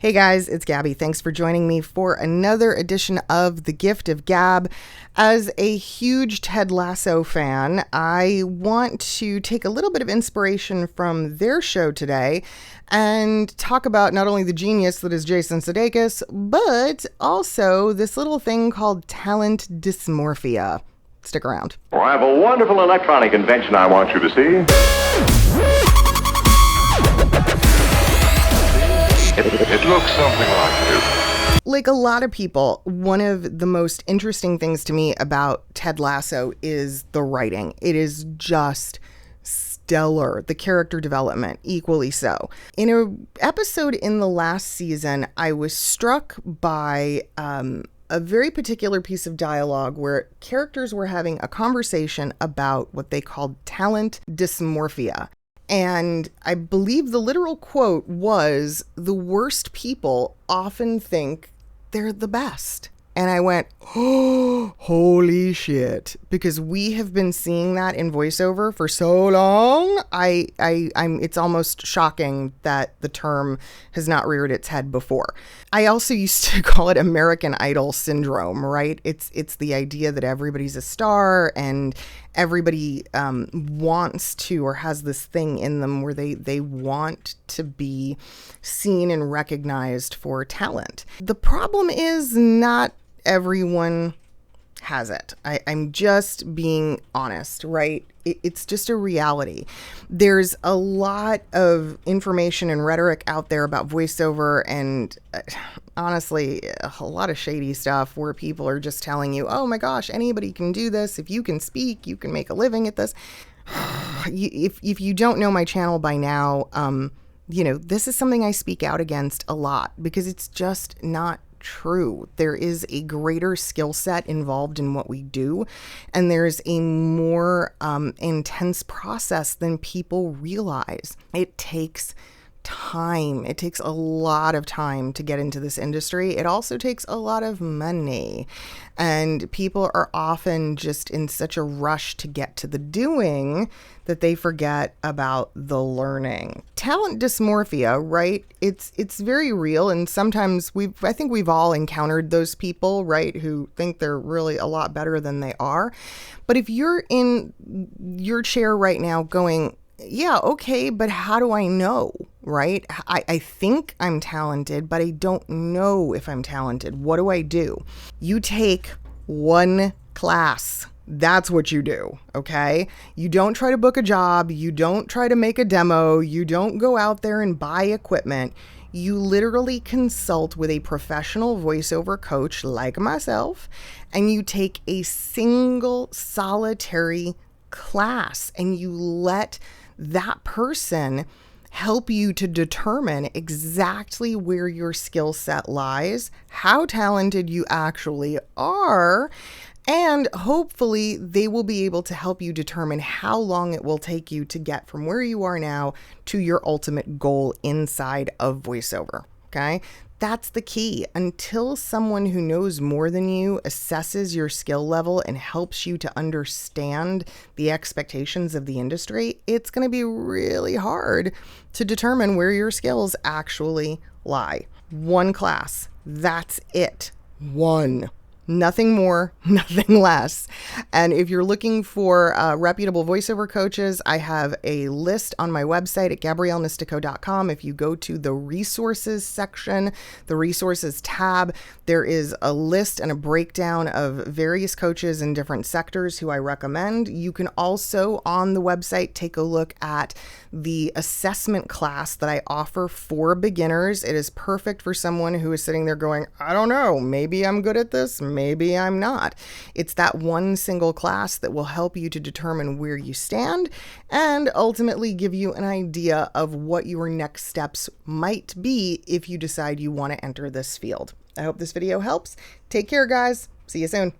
Hey guys, it's Gabby. Thanks for joining me for another edition of The Gift of Gab. As a huge Ted Lasso fan, I want to take a little bit of inspiration from their show today and talk about not only the genius that is Jason Sudeikis, but also this little thing called talent dysmorphia. Stick around. Well, I have a wonderful electronic invention I want you to see. It looks something like this. Like a lot of people, one of the most interesting things to me about Ted Lasso is the writing. It is just stellar. The character development, equally so. In an episode in the last season, I was struck by a very particular piece of dialogue where characters were having a conversation about what they called talent dysmorphia. And I believe the literal quote was, "The worst people often think they're the best." And I went, oh, holy shit. Because we have been seeing that in voiceover for so long. It's almost shocking that the term has not reared its head before. I also used to call it American Idol syndrome, right? It's the idea that everybody's a star and everybody wants to or has this thing in them where they want to be seen and recognized for talent. The problem is not everyone has it. I'm just being honest, right? It's just a reality. There's a lot of information and rhetoric out there about voiceover and honestly, a lot of shady stuff where people are just telling you, oh my gosh, anybody can do this. If you can speak, you can make a living at this. If you don't know my channel by now, this is something I speak out against a lot because it's just not true. There is a greater skill set involved in what we do, and there's a more intense process than people realize. It takes time. It takes a lot of time to get into this industry. It also takes a lot of money, and people are often just in such a rush to get to the doing that they forget about the learning. Talent dysmorphia, right? It's very real, and sometimes I think we've all encountered those people, right, who think they're really a lot better than they are. But if you're in your chair right now going, yeah, okay, but how do I know, right? I think I'm talented, but I don't know if I'm talented. What do I do? You take one class. That's what you do, okay? You don't try to book a job. You don't try to make a demo. You don't go out there and buy equipment. You literally consult with a professional voiceover coach like myself, and you take a single solitary class, and you let that person help you to determine exactly where your skill set lies, how talented you actually are, and hopefully they will be able to help you determine how long it will take you to get from where you are now to your ultimate goal inside of voiceover, okay? That's the key. Until someone who knows more than you assesses your skill level and helps you to understand the expectations of the industry, it's going to be really hard to determine where your skills actually lie. One class, that's it. One. Nothing more, nothing less. And if you're looking for reputable voiceover coaches, I have a list on my website at GabrielleNistico.com. If you go to the resources section, the resources tab, there is a list and a breakdown of various coaches in different sectors who I recommend. You can also on the website take a look at the assessment class that I offer for beginners. It is perfect for someone who is sitting there going, I don't know, maybe I'm good at this, maybe I'm not. It's that one single class that will help you to determine where you stand and ultimately give you an idea of what your next steps might be if you decide you want to enter this field. I hope this video helps. Take care, guys. See you soon.